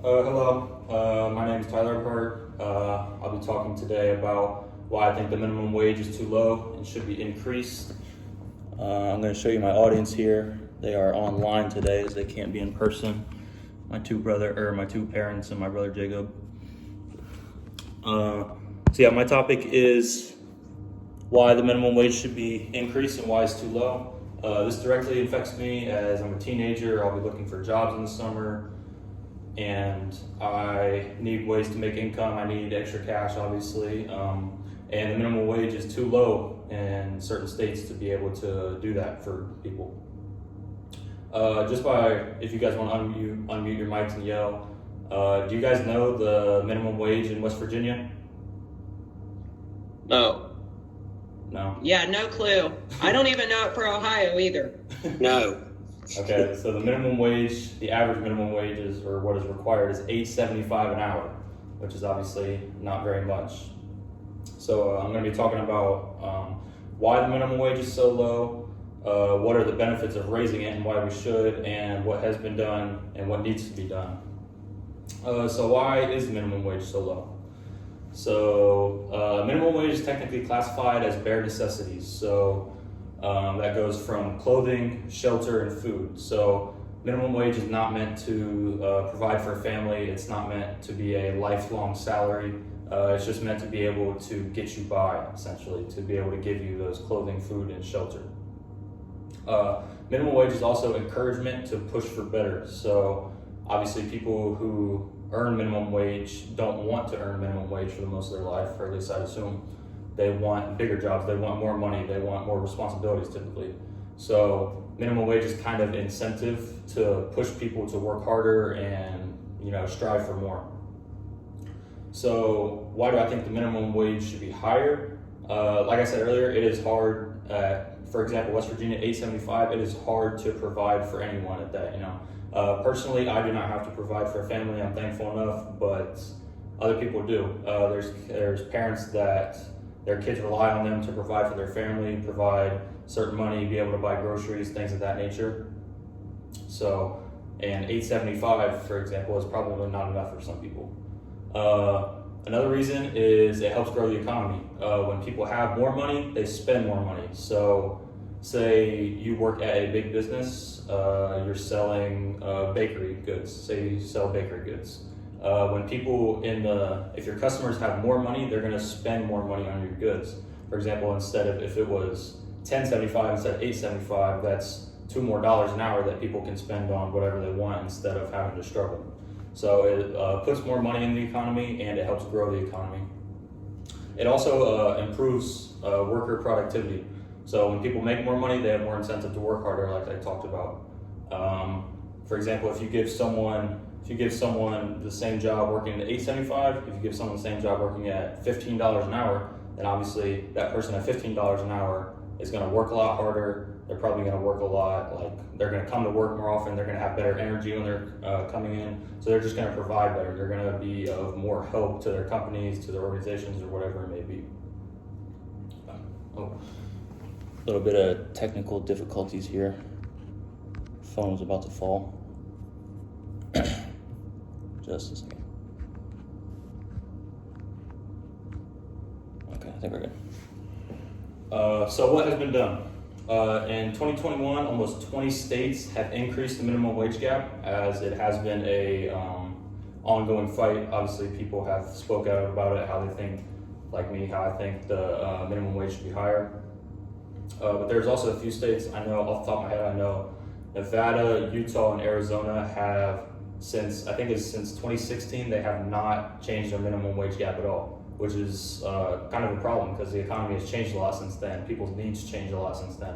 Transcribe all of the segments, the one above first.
Hello, my name is Tyler Hart. I'll be talking today about why I think the minimum wage is too low and should be increased. I'm going to show you my audience here. They are online today as they can't be in person. My two parents and my brother Jacob. My topic is why the minimum wage should be increased and why it's too low. This directly affects me as I'm a teenager. I'll be looking for jobs in the summer. And I need ways to make income. I need extra cash, obviously. And the minimum wage is too low in certain states to be able to do that for people. If you guys want to unmute your mics and yell. Do you guys know the minimum wage in West Virginia? No. No? Yeah, no clue. I don't even know it for Ohio either. No. Okay, so the minimum wage, the average minimum wage is, or what is required, is $8.75 an hour, which is obviously not very much. So I'm going to be talking about why the minimum wage is so low, what are the benefits of raising it and why we should, and what has been done and what needs to be done. So why is the minimum wage so low? So minimum wage is technically classified as bare necessities. So that goes from clothing, shelter, and food. So minimum wage is not meant to provide for a family. It's not meant to be a lifelong salary. It's just meant to be able to get you by, essentially, to be able to give you those clothing, food, and shelter. Minimum wage is also encouragement to push for better. So obviously people who earn minimum wage don't want to earn minimum wage for the most of their life, or at least I'd assume. They want bigger jobs, they want more money, they want more responsibilities typically. So minimum wage is kind of incentive to push people to work harder and strive for more. So why do I think the minimum wage should be higher? Like I said earlier, it is hard. For example, West Virginia, $8.75, it is hard to provide for anyone at that, Personally, I do not have to provide for a family, I'm thankful enough, but other people do. There's parents that their kids rely on them to provide for their family, provide certain money, be able to buy groceries, things of that nature. So, and $8.75, for example, is probably not enough for some people. Another reason is it helps grow the economy. When people have more money, they spend more money. So, say you work at a big business, you're selling bakery goods. Say you sell bakery goods. If your customers have more money, they're going to spend more money on your goods. For example, if it was $10.75 instead of $8.75, that's $2 more an hour that people can spend on whatever they want instead of having to struggle. So it puts more money in the economy and it helps grow the economy. It also improves worker productivity. So when people make more money, they have more incentive to work harder, like I talked about. For example, if you give someone the same job working at $8.75, if you give someone the same job working at $15 an hour, then obviously that person at $15 an hour is going to work a lot harder. They're probably going to work a lot, they're going to come to work more often. They're going to have better energy when they're coming in. So they're just going to provide better. They're going to be of more help to their companies, to their organizations, or whatever it may be. A little bit of technical difficulties here. Phone was about to fall. Just a second. Okay, I think we're good. So what has been done? In 2021, almost 20 states have increased the minimum wage gap, as it has been a ongoing fight. Obviously, people have spoke out about it, how they think, like me, how I think the minimum wage should be higher. But there's also a few states I know, off the top of my head, I know Nevada, Utah, and Arizona have since 2016, they have not changed their minimum wage gap at all, which is kind of a problem because the economy has changed a lot since then. People's needs changed a lot since then.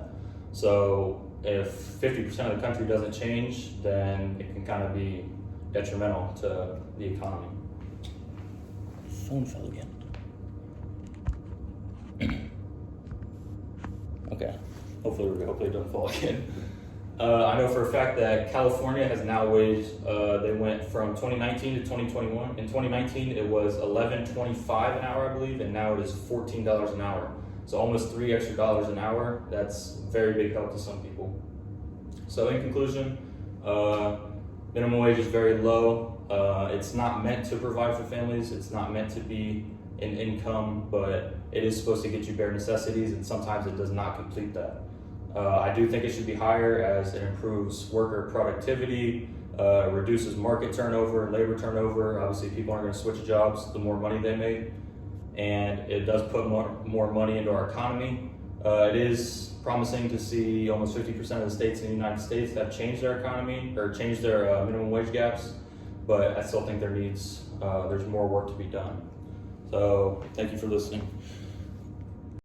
So if 50% of the country doesn't change, then it can kind of be detrimental to the economy. Phone fell again. Okay, hopefully it doesn't fall again. I know for a fact that California has now raised, they went from 2019 to 2021. In 2019, it was $11.25 an hour, I believe, and now it is $14 an hour. So almost $3 extra an hour. That's very big help to some people. So in conclusion, minimum wage is very low. It's not meant to provide for families. It's not meant to be an income, but it is supposed to get you bare necessities, and sometimes it does not complete that. I do think it should be higher as it improves worker productivity, reduces market turnover and labor turnover. Obviously, people aren't going to switch jobs the more money they make, and it does put more money into our economy. It is promising to see almost 50% of the states in the United States have changed their economy or changed their minimum wage gaps, but I still think there's more work to be done. So thank you for listening.